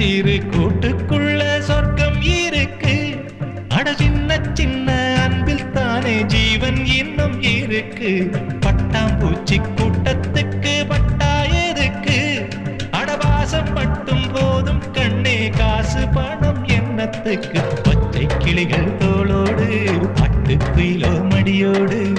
சிறு கூட்டுக்குள்ள சொர்க்கம் இருக்கு. அட சின்ன சின்ன அன்பில் தானே ஜீவன் இன்னும் இருக்கு. பட்டாம்பூச்சி கூட்டத்துக்கு பட்டா எதுக்கு? அடவாசம் மட்டும் போதும் கண்ணே, காசு பணம் என்னத்துக்கு? பச்சை கிளிகள் தோளோடு, பட்டு குயிலோ மடியோடு,